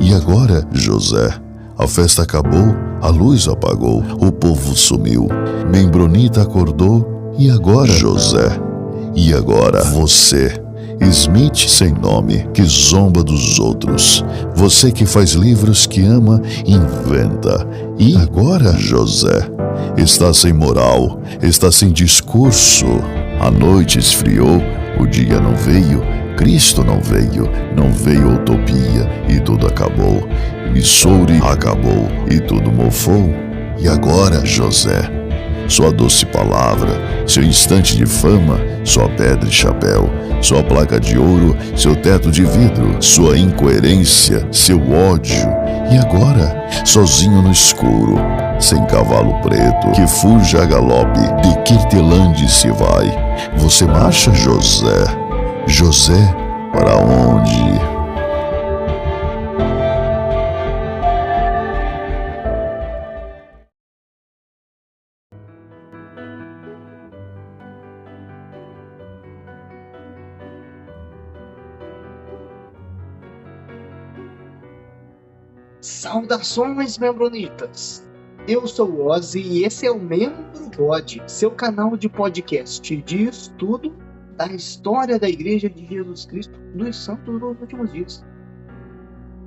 E agora, José? A festa acabou, a luz apagou, o povo sumiu. Membronita acordou, e agora, José? E agora, você? Smith sem nome, que zomba dos outros. Você que faz livros que ama, inventa. E agora, José? Está sem moral, está sem discurso. A noite esfriou, o dia não veio, Cristo não veio utopia e tudo acabou. Missouri acabou e tudo mofou. E agora, José? Sua doce palavra, seu instante de fama, sua pedra e chapéu, sua placa de ouro, seu teto de vidro, sua incoerência, seu ódio. E agora, sozinho no escuro, sem cavalo preto, que fuja a galope, de Kirtland se vai. Você marcha, José? José, para onde? Saudações, membronitas! Eu sou o Ozzy e esse é o Membro Pod, seu canal de podcast de estudo da história da Igreja de Jesus Cristo dos Santos dos Últimos Dias.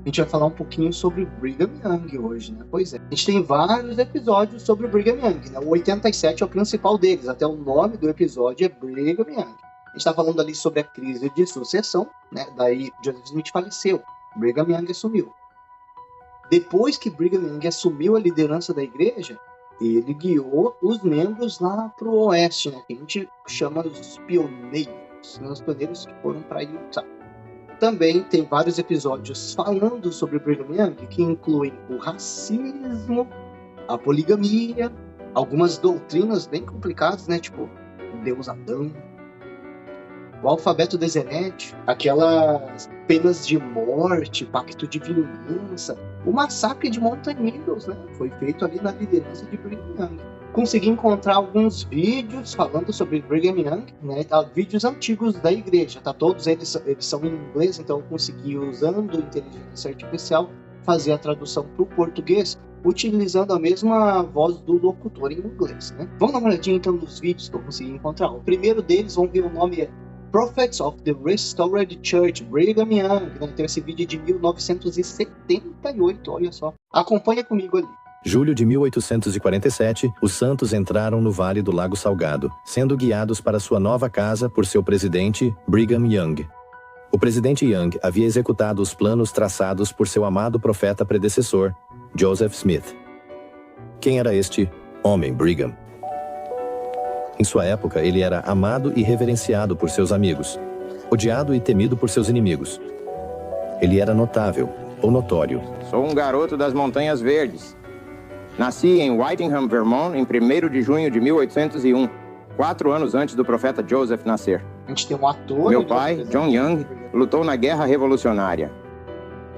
A gente vai falar um pouquinho sobre Brigham Young hoje, né? Pois é, a gente tem vários episódios sobre Brigham Young, né? O 87 é o principal deles, até o nome do episódio é Brigham Young. A gente está falando ali sobre a crise de sucessão, né? Daí Joseph Smith faleceu, Brigham Young assumiu. Depois que Brigham Young assumiu a liderança da igreja, ele guiou os membros lá para o oeste, né, que a gente chama os pioneiros, né, os pioneiros que foram para Utah. Também tem vários episódios falando sobre Brigham Young, que incluem o racismo, a poligamia, algumas doutrinas bem complicadas, né, tipo Deus Adão, o alfabeto desenete, aquelas penas de morte, pacto de vingança, o massacre de Mountain Meadows, né? Foi feito ali na liderança de Brigham Young. Consegui encontrar alguns vídeos falando sobre Brigham Young, né? Vídeos antigos da igreja, tá? Todos eles são em inglês, então eu consegui, usando inteligência artificial, fazer a tradução para o português, utilizando a mesma voz do locutor em inglês, né? Vamos dar uma olhadinha então nos vídeos que eu consegui encontrar. O primeiro deles, vamos ver o nome, Prophets of the Restored Church, Brigham Young, né? Então esse vídeo é de 1978, olha só. Acompanha comigo ali. Julho de 1847, os santos entraram no Vale do Lago Salgado, sendo guiados para sua nova casa por seu presidente, Brigham Young. O presidente Young havia executado os planos traçados por seu amado profeta predecessor, Joseph Smith. Quem era este homem, Brigham? Em sua época, ele era amado e reverenciado por seus amigos, odiado e temido por seus inimigos. Ele era notável, ou notório. Sou um garoto das Montanhas Verdes. Nasci em Whitingham, Vermont, em 1º de junho de 1801, 4 anos antes do profeta Joseph nascer. A gente tem um ator... Meu pai, John Young, lutou na Guerra Revolucionária.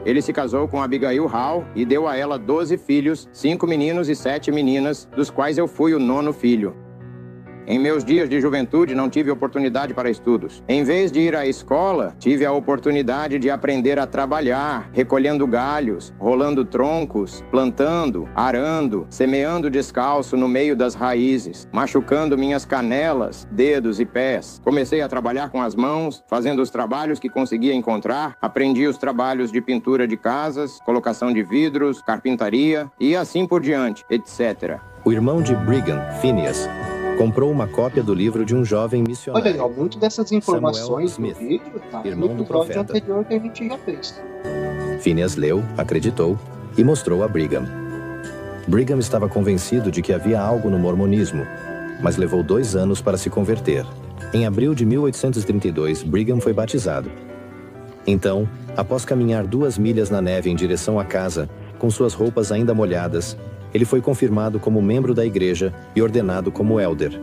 Ele se casou com Abigail Hall e deu a ela 12 filhos, 5 meninos e 7 meninas, dos quais eu fui o 9º filho. Em meus dias de juventude, não tive oportunidade para estudos. Em vez de ir à escola, tive a oportunidade de aprender a trabalhar, recolhendo galhos, rolando troncos, plantando, arando, semeando descalço no meio das raízes, machucando minhas canelas, dedos e pés. Comecei a trabalhar com as mãos, fazendo os trabalhos que conseguia encontrar. Aprendi os trabalhos de pintura de casas, colocação de vidros, carpintaria e assim por diante, etc. O irmão de Brigham, Phineas, comprou uma cópia do livro de um jovem missionário. Olha, muito dessas informações Samuel Smith, do vídeo tá irmão no do episódio profeta. anterior que a gente já fez. Phineas leu, acreditou e mostrou a Brigham. Brigham estava convencido de que havia algo no mormonismo, mas levou 2 anos para se converter. Em abril de 1832, Brigham foi batizado. Então, após caminhar 2 milhas na neve em direção à casa, com suas roupas ainda molhadas, ele foi confirmado como membro da igreja e ordenado como elder.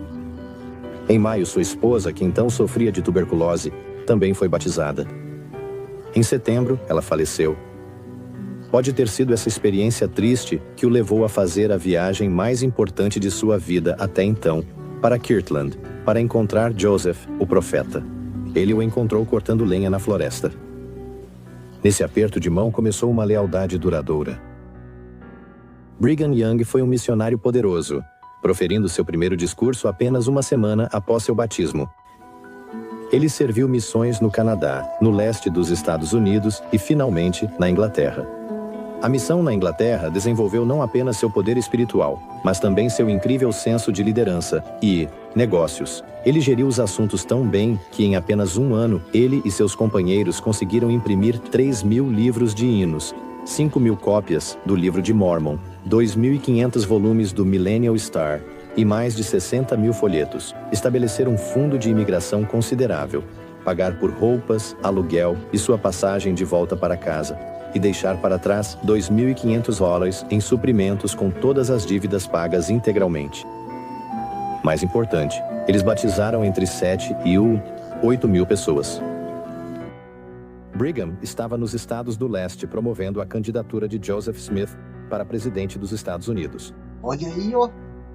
Em maio, sua esposa, que então sofria de tuberculose, também foi batizada. Em setembro, ela faleceu. Pode ter sido essa experiência triste que o levou a fazer a viagem mais importante de sua vida até então, para Kirtland, para encontrar Joseph, o profeta. Ele o encontrou cortando lenha na floresta. Nesse aperto de mão começou uma lealdade duradoura. Brigham Young foi um missionário poderoso, proferindo seu primeiro discurso apenas uma semana após seu batismo. Ele serviu missões no Canadá, no leste dos Estados Unidos e, finalmente, na Inglaterra. A missão na Inglaterra desenvolveu não apenas seu poder espiritual, mas também seu incrível senso de liderança e negócios. Ele geriu os assuntos tão bem que, em apenas um ano, ele e seus companheiros conseguiram imprimir 3.000 livros de hinos, 5.000 cópias do Livro de Mormon, 2.500 volumes do Millennial Star e mais de 60.000 folhetos. Estabelecer um fundo de imigração considerável, pagar por roupas, aluguel e sua passagem de volta para casa, e deixar para trás $2.500 em suprimentos com todas as dívidas pagas integralmente. Mais importante, eles batizaram entre 7 e 8.000 pessoas. Brigham estava nos estados do leste promovendo a candidatura de Joseph Smith para presidente dos Estados Unidos. Olha aí, ó.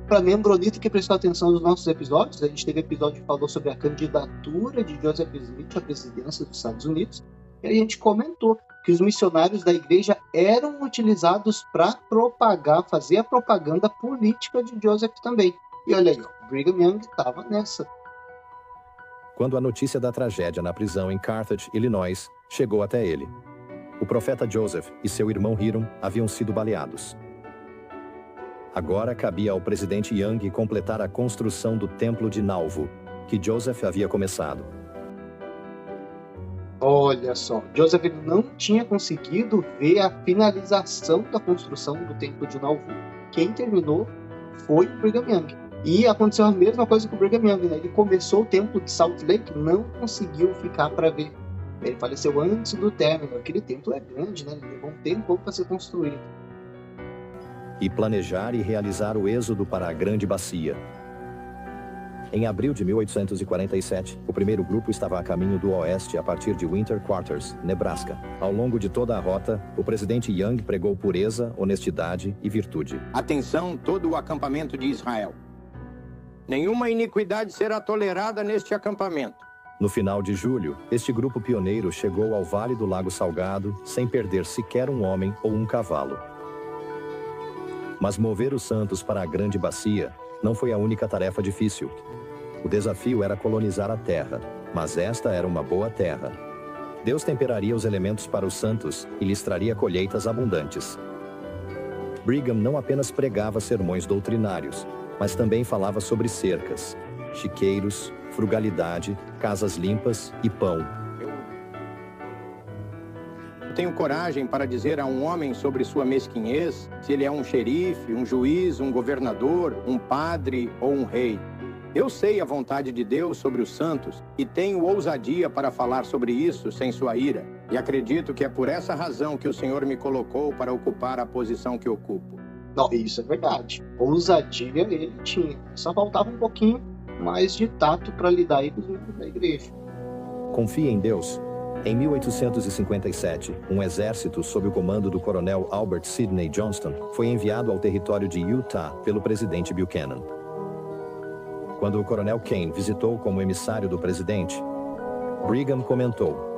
Para membronita que prestou atenção nos nossos episódios, a gente teve episódio que falou sobre a candidatura de Joseph Smith à presidência dos Estados Unidos, e a gente comentou que os missionários da igreja eram utilizados para propagar, fazer a propaganda política de Joseph também. E olha aí, ó, Brigham Young estava nessa. Quando a notícia da tragédia na prisão em Carthage, Illinois, chegou até ele, o profeta Joseph e seu irmão Hiram haviam sido baleados. Agora cabia ao presidente Young completar a construção do templo de Nauvoo, que Joseph havia começado. Olha só, Joseph não tinha conseguido ver a finalização da construção do templo de Nauvoo. Quem terminou foi o Brigham Young. E aconteceu a mesma coisa com o Brigham Young, né? Ele começou o templo de Salt Lake, não conseguiu ficar para ver. Ele faleceu antes do término. Aquele templo é grande, né? Ele levou um tempo para ser construído. E planejar e realizar o êxodo para a Grande Bacia. Em abril de 1847, o primeiro grupo estava a caminho do oeste a partir de Winter Quarters, Nebraska. Ao longo de toda a rota, o presidente Young pregou pureza, honestidade e virtude. Atenção, todo o acampamento de Israel. Nenhuma iniquidade será tolerada neste acampamento. No final de julho, este grupo pioneiro chegou ao Vale do Lago Salgado sem perder sequer um homem ou um cavalo. Mas mover os santos para a Grande Bacia não foi a única tarefa difícil. O desafio era colonizar a terra, mas esta era uma boa terra. Deus temperaria os elementos para os santos e lhes traria colheitas abundantes. Brigham não apenas pregava sermões doutrinários, mas também falava sobre cercas, chiqueiros, frugalidade, casas limpas e pão. Eu tenho coragem para dizer a um homem sobre sua mesquinhez, se ele é um xerife, um juiz, um governador, um padre ou um rei. Eu sei a vontade de Deus sobre os santos e tenho ousadia para falar sobre isso sem sua ira. E acredito que é por essa razão que o Senhor me colocou para ocupar a posição que ocupo. Não, isso é verdade. Ousadia ele tinha. Só faltava um pouquinho mais de tato para lidar aí com os membros da igreja. Confie em Deus. Em 1857, um exército sob o comando do coronel Albert Sidney Johnston foi enviado ao território de Utah pelo presidente Buchanan. Quando o coronel Kane visitou como emissário do presidente, Brigham comentou: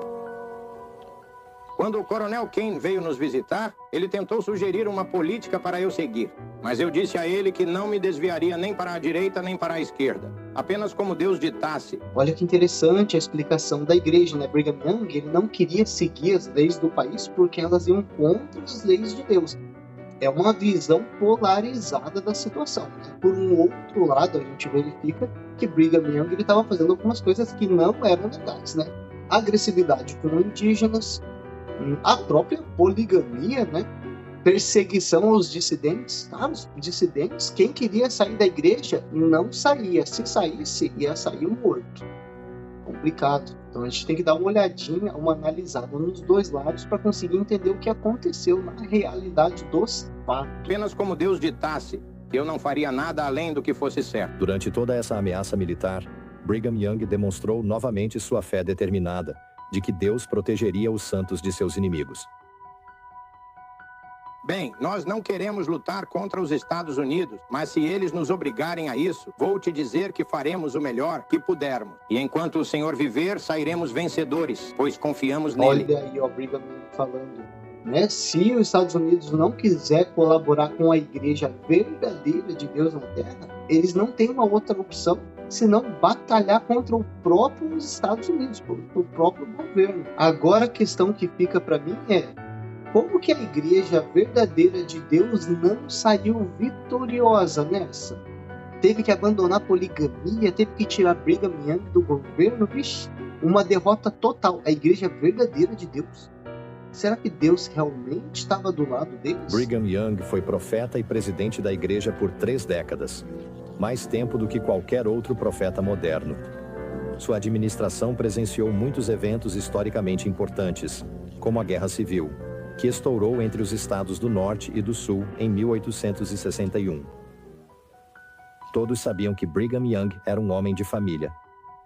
quando o coronel Kane veio nos visitar, ele tentou sugerir uma política para eu seguir. Mas eu disse a ele que não me desviaria nem para a direita nem para a esquerda. Apenas como Deus ditasse. Olha que interessante a explicação da igreja, né? Brigham Young, ele não queria seguir as leis do país porque elas iam contra as leis de Deus. É uma visão polarizada da situação, né? Por um outro lado, a gente verifica que Brigham Young estava fazendo algumas coisas que não eram legais, né? Agressividade com indígenas, a própria poligamia, né? Perseguição aos dissidentes, tá? Os dissidentes, quem queria sair da igreja não saía, se saísse ia sair morto. Complicado. Então a gente tem que dar uma olhadinha, uma analisada nos dois lados para conseguir entender o que aconteceu na realidade dos fatos. Apenas como Deus ditasse, que eu não faria nada além do que fosse certo. Durante toda essa ameaça militar, Brigham Young demonstrou novamente sua fé determinada de que Deus protegeria os santos de seus inimigos. Bem, nós não queremos lutar contra os Estados Unidos, mas se eles nos obrigarem a isso, vou te dizer que faremos o melhor que pudermos. E enquanto o Senhor viver, sairemos vencedores, pois confiamos nele. Olha aí, ó, Brigham falando, né? Se os Estados Unidos não quiser colaborar com a igreja verdadeira de Deus na Terra, eles não têm uma outra opção senão batalhar contra o próprio Estados Unidos, o próprio governo. Agora a questão que fica para mim é: como que a igreja verdadeira de Deus não saiu vitoriosa nessa? Teve que abandonar a poligamia, teve que tirar Brigham Young do governo, vixe, uma derrota total. A igreja verdadeira de Deus. Será que Deus realmente estava do lado deles? Brigham Young foi profeta e presidente da igreja por 3 décadas, mais tempo do que qualquer outro profeta moderno. Sua administração presenciou muitos eventos historicamente importantes, como a Guerra Civil, que estourou entre os estados do Norte e do Sul em 1861. Todos sabiam que Brigham Young era um homem de família.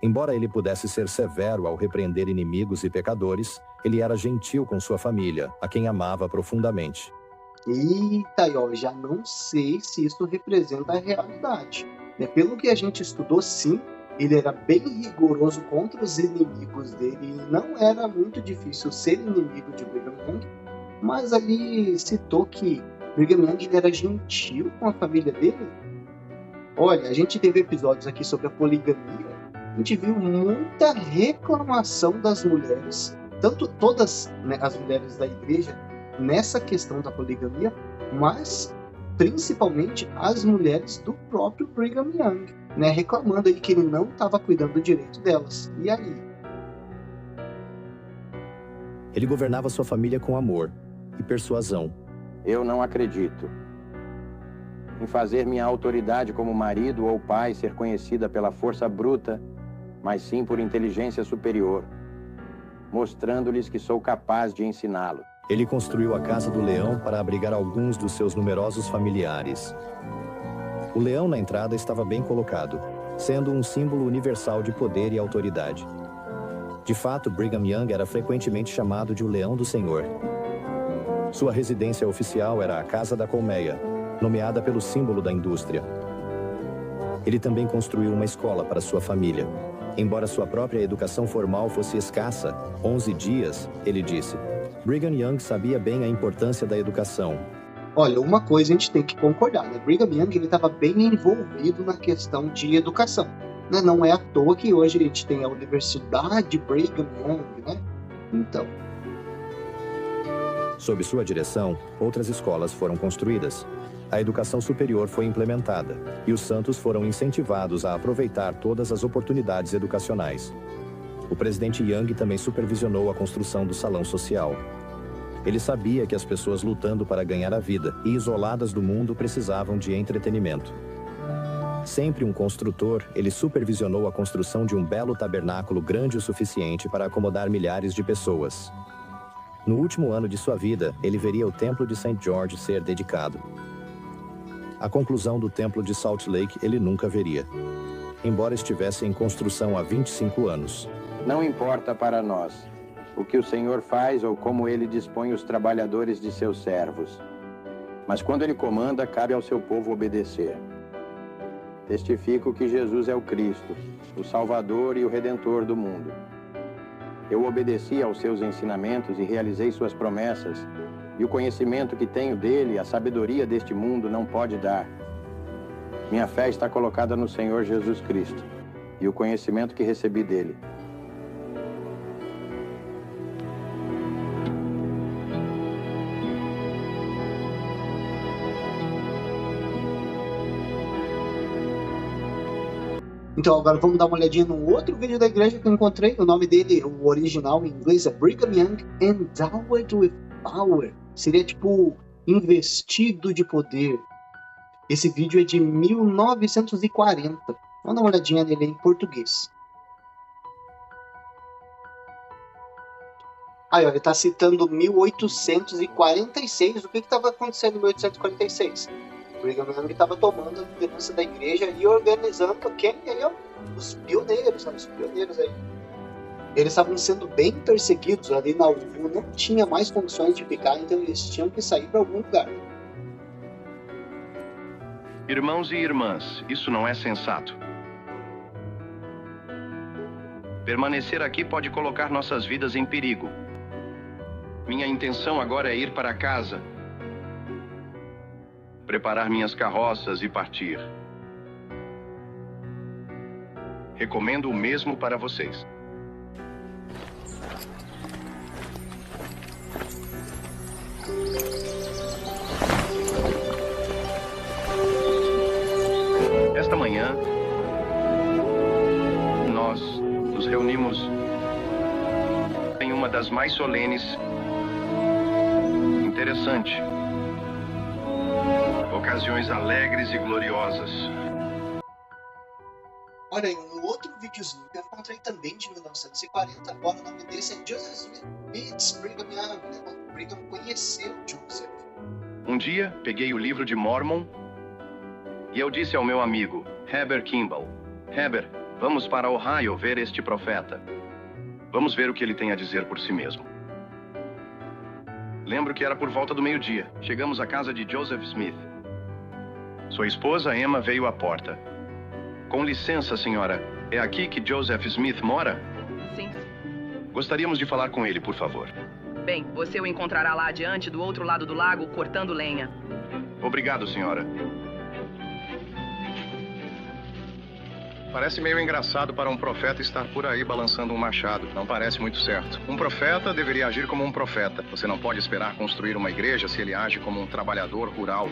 Embora ele pudesse ser severo ao repreender inimigos e pecadores, ele era gentil com sua família, a quem amava profundamente. Eita, eu já não sei se isso representa a realidade. Pelo que a gente estudou, sim, ele era bem rigoroso contra os inimigos dele e não era muito difícil ser inimigo de Brigham Young, mas ali citou que Brigham Young era gentil com a família dele. Olha, a gente teve episódios aqui sobre a poligamia, a gente viu muita reclamação das mulheres, tanto todas, né, as mulheres da igreja, nessa questão da poligamia, mas principalmente as mulheres do próprio Brigham Young, né, reclamando aí que ele não estava cuidando do direito delas. E aí? Ele governava sua família com amor e persuasão. Eu não acredito em fazer minha autoridade como marido ou pai ser conhecida pela força bruta, mas sim por inteligência superior, mostrando-lhes que sou capaz de ensiná-lo. Ele construiu a Casa do Leão para abrigar alguns dos seus numerosos familiares. O leão na entrada estava bem colocado, sendo um símbolo universal de poder e autoridade. De fato, Brigham Young era frequentemente chamado de o Leão do Senhor. Sua residência oficial era a Casa da Colmeia, nomeada pelo símbolo da indústria. Ele também construiu uma escola para sua família. Embora sua própria educação formal fosse escassa, 11 dias, ele disse, Brigham Young sabia bem a importância da educação. Olha, uma coisa a gente tem que concordar, né? Brigham Young estava bem envolvido na questão de educação, né? Não é à toa que hoje a gente tem a Universidade Brigham Young, né? Então, sob sua direção, outras escolas foram construídas. A educação superior foi implementada e os santos foram incentivados a aproveitar todas as oportunidades educacionais. O presidente Young também supervisionou a construção do salão social. Ele sabia que as pessoas lutando para ganhar a vida e isoladas do mundo precisavam de entretenimento. Sempre um construtor, ele supervisionou a construção de um belo tabernáculo grande o suficiente para acomodar milhares de pessoas. No último ano de sua vida, ele veria o Templo de St. George ser dedicado. A conclusão do Templo de Salt Lake ele nunca veria, embora estivesse em construção há 25 anos. Não importa para nós o que o Senhor faz ou como Ele dispõe os trabalhadores de seus servos. Mas quando Ele comanda, cabe ao seu povo obedecer. Testifico que Jesus é o Cristo, o Salvador e o Redentor do mundo. Eu obedeci aos seus ensinamentos e realizei suas promessas, e o conhecimento que tenho dele, a sabedoria deste mundo não pode dar. Minha fé está colocada no Senhor Jesus Cristo e o conhecimento que recebi dele. Então agora vamos dar uma olhadinha no outro vídeo da igreja que eu encontrei. O nome dele, o original em inglês, é Brigham Young Endowed with Power. Seria tipo investido de poder. Esse vídeo é de 1940. Vamos dar uma olhadinha nele em português. Aí, ó, ele está citando 1846. O que estava acontecendo em 1846? Brigham Young estava tomando a liderança da igreja e organizando quem? Os pioneiros, né? Os pioneiros aí. Eles estavam sendo bem perseguidos ali na Nauvoo, não tinha mais condições de ficar, então eles tinham que sair para algum lugar. Irmãos e irmãs, isso não é sensato. Permanecer aqui pode colocar nossas vidas em perigo. Minha intenção agora é ir para casa, preparar minhas carroças e partir. Recomendo o mesmo para vocês. Esta manhã, nós nos reunimos em uma das mais solenes, interessante, ocasiões alegres e gloriosas. Olha aí, um outro videozinho que eu encontrei também de 1940, agora o nome desse é Joseph Smith Brigham Young, né? Quando Brigham conheceu Joseph. Um dia, peguei o livro de Mormon e eu disse ao meu amigo, Heber Kimball, Heber, vamos para Ohio ver este profeta. Vamos ver o que ele tem a dizer por si mesmo. Lembro que era por volta do meio-dia. Chegamos à casa de Joseph Smith. Sua esposa, Emma, veio à porta. Com licença, senhora. É aqui que Joseph Smith mora? Sim. Gostaríamos de falar com ele, por favor. Bem, você o encontrará lá adiante, do outro lado do lago, cortando lenha. Obrigado, senhora. Parece meio engraçado para um profeta estar por aí balançando um machado. Não parece muito certo. Um profeta deveria agir como um profeta. Você não pode esperar construir uma igreja se ele age como um trabalhador rural.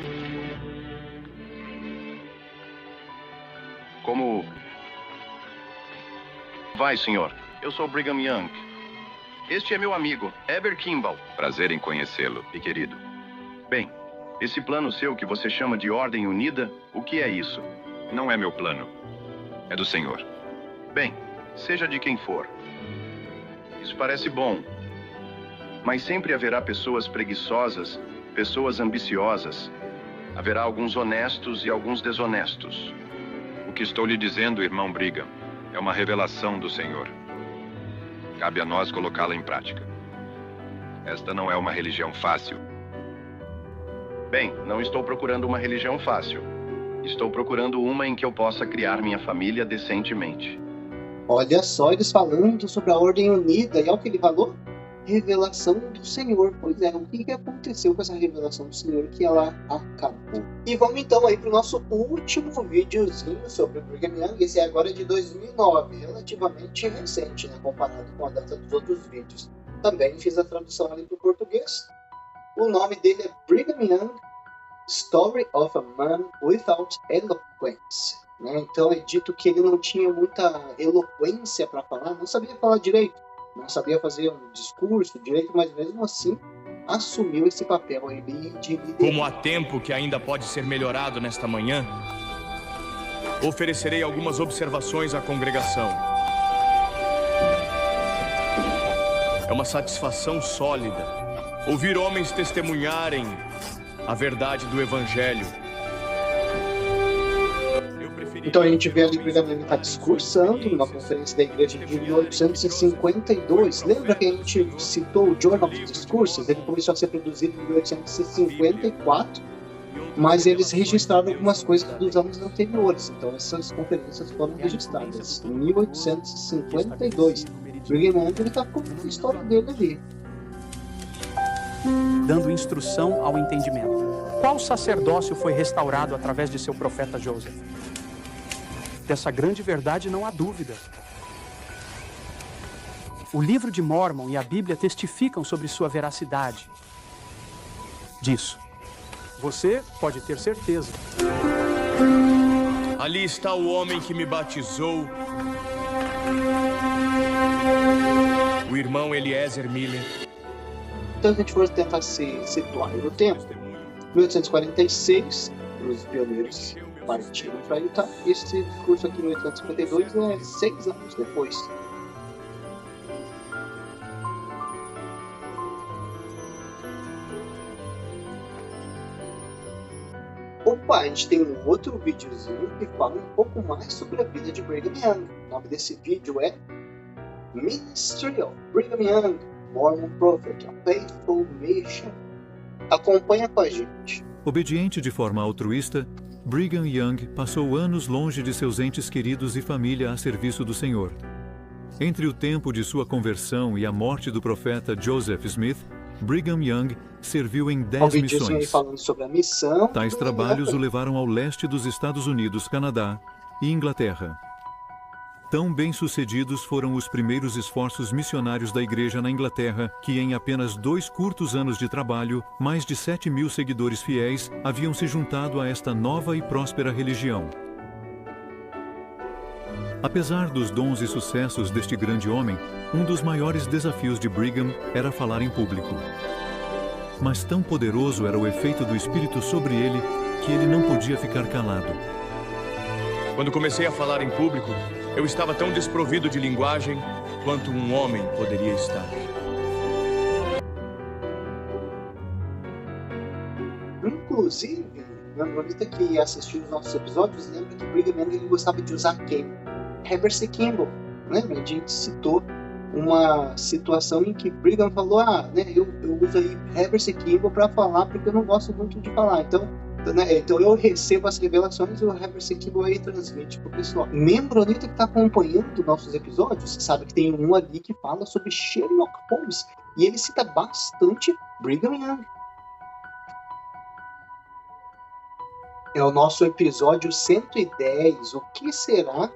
Como... Vai, senhor. Eu sou Brigham Young. Este é meu amigo, Heber Kimball. Prazer em conhecê-lo, E querido. Bem, esse plano seu que você chama de Ordem Unida, o que é isso? não é meu plano. É do Senhor. Bem, seja de quem for. Isso parece bom. Mas sempre haverá pessoas preguiçosas, pessoas ambiciosas. Haverá alguns honestos e alguns desonestos. O que estou lhe dizendo, irmão Brigham, é uma revelação do Senhor. Cabe a nós colocá-la em prática. Esta não é uma religião fácil. Bem, não estou procurando uma religião fácil. Estou procurando uma em que eu possa criar minha família decentemente. Olha só, eles falando sobre a Ordem Unida, e olha o que ele falou? Revelação do Senhor. Pois é, o que aconteceu com essa revelação do Senhor que ela acabou? E vamos então aí para o nosso último videozinho sobre o Brigham Young. Esse é agora de 2009, relativamente recente, né, comparado com a data dos outros vídeos. Também fiz a tradução ali para o português. O nome dele é Brigham Young, Story of a Man Without Eloquence. Né? Então é dito que ele não tinha muita eloquência para falar, não sabia falar direito. Não sabia fazer um discurso direito, mas mesmo assim assumiu esse papel aí de líder. Como há tempo que ainda pode ser melhorado nesta manhã, oferecerei algumas observações à congregação. É uma satisfação sólida ouvir homens testemunharem a verdade do Evangelho. Então a gente vê ali o Brigham Young está discursando numa conferência da igreja de 1852. Lembra que a gente citou o Journal of Discourses? Ele começou a ser produzido em 1854, mas eles registraram algumas coisas dos anos anteriores. Então essas conferências foram registradas em 1852. Brigham Young está contando a história dele ali. Dando instrução ao entendimento. Qual sacerdócio foi restaurado através de seu profeta Joseph? Dessa grande verdade não há dúvida. O livro de Mormon e a Bíblia testificam sobre sua veracidade. Disso, você pode ter certeza. Ali está o homem que me batizou, o irmão Eliezer Miller. Então a gente for tentar se situar no tempo. 1846, os pioneiros partiram para Utah. Esse discurso aqui em 1852 é 6 anos depois. Opa, a gente tem um outro videozinho que fala um pouco mais sobre a vida de Brigham Young. O nome desse vídeo é Ministry of Brigham Young, Mormon Prophet, A Faithful Mission. Acompanha com a gente. Obediente de forma altruísta, Brigham Young passou anos longe de seus entes queridos e família a serviço do Senhor. Entre o tempo de sua conversão e a morte do profeta Joseph Smith, Brigham Young serviu em 10 missões. Falando sobre a missão. Tais trabalhos o levaram ao leste dos Estados Unidos, Canadá e Inglaterra. Tão bem-sucedidos foram os primeiros esforços missionários da Igreja na Inglaterra que, em apenas 2 curtos anos de trabalho, mais de 7.000 seguidores fiéis haviam se juntado a esta nova e próspera religião. Apesar dos dons e sucessos deste grande homem, um dos maiores desafios de Brigham era falar em público. Mas tão poderoso era o efeito do Espírito sobre ele que ele não podia ficar calado. Quando comecei a falar em público, eu estava tão desprovido de linguagem quanto um homem poderia estar. Inclusive, a Bonita que assistiu os nossos episódios lembra que Brigham Young ele gostava de usar quem? Heber C. Kimball. Lembra? A gente citou uma situação em que Brigham falou, eu uso aí Heber C. Kimball para falar porque eu não gosto muito de falar. Então eu recebo as revelações e o Heber C. Kimball aí transmite pro pessoal. Membro Bonita que está acompanhando nossos episódios, sabe que tem um ali que fala sobre Sherlock Holmes e ele cita bastante Brigham Young. É o nosso episódio 110. O que será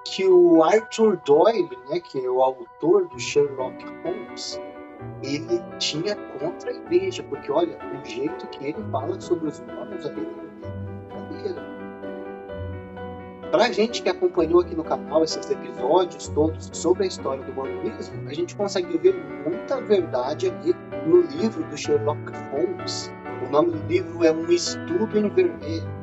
que o Arthur Doyle, que é o autor do Sherlock Holmes, ele tinha contra a igreja? Porque olha, o jeito que ele fala sobre os mormons ali é brincadeira. Pra gente que acompanhou aqui no canal esses episódios todos sobre a história do mormonismo, a gente consegue ver muita verdade ali no livro do Sherlock Holmes. O nome do livro é Um Estudo em Vermelho.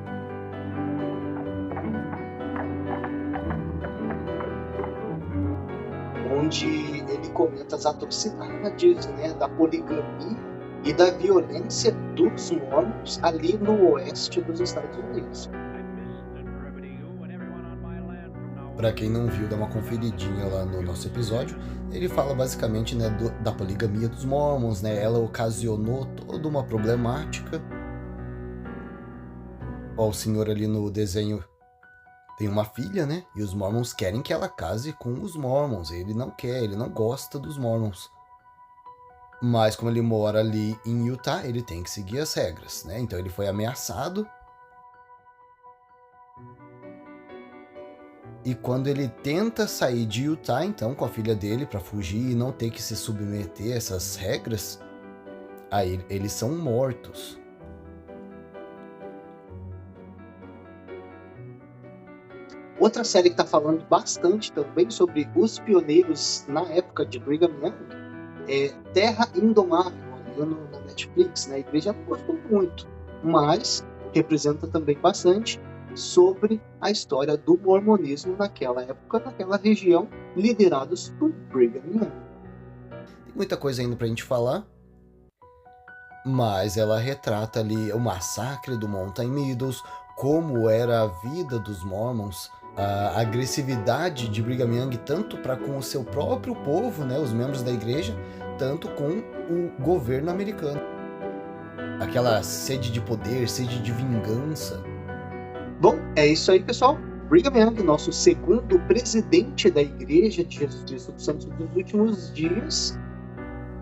Onde ele comenta as atrocidades, da poligamia e da violência dos mormons ali no oeste dos Estados Unidos. Para quem não viu, dá uma conferidinha lá no nosso episódio. Ele fala basicamente da poligamia dos mormons, Ela ocasionou toda uma problemática. O senhor ali no desenho tem uma filha, e os mormons querem que ela case com os mormons. Ele não quer, ele não gosta dos mormons. Mas como ele mora ali em Utah, ele tem que seguir as regras, Então ele foi ameaçado. E quando ele tenta sair de Utah, então, com a filha dele, para fugir e não ter que se submeter a essas regras, aí eles são mortos. Outra série que está falando bastante também sobre os pioneiros na época de Brigham Young é Terra Indomável, na Netflix. A igreja não gostou muito, mas representa também bastante sobre a história do mormonismo naquela época, naquela região, liderados por Brigham Young. Tem muita coisa ainda pra gente falar, mas ela retrata ali o massacre do Mountain Meadows, como era a vida dos mormons, a agressividade de Brigham Young tanto para com o seu próprio povo, os membros da igreja, tanto com o governo americano. Aquela sede de poder, sede de vingança. Bom, é isso aí, pessoal. Brigham Young, nosso segundo presidente da Igreja de Jesus Cristo dos Santos dos Últimos Dias,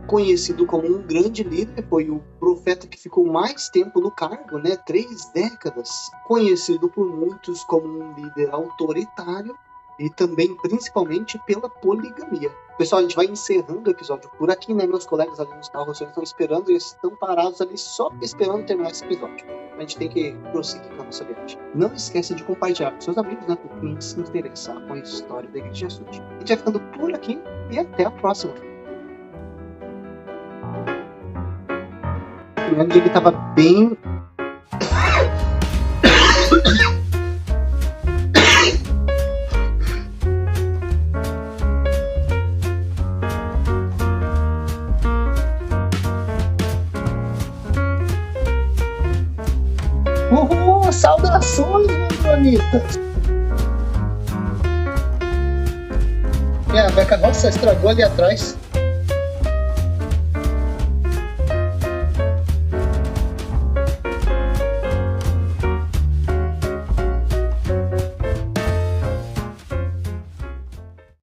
conhecido como um grande líder, foi o profeta que ficou mais tempo no cargo, 3 décadas, conhecido por muitos como um líder autoritário e também, principalmente, pela poligamia. Pessoal, a gente vai encerrando o episódio por aqui, Meus colegas ali nos carros estão esperando, eles estão parados ali só esperando terminar esse episódio. A gente tem que prosseguir com a nossa viagem. Não esqueça de compartilhar com seus amigos, por quem se interessar com a história da Igreja Sud. A gente vai ficando por aqui e até a próxima. Ele estava bem... Saudações, meus bonitas! vai com a nossa, estragou ali atrás.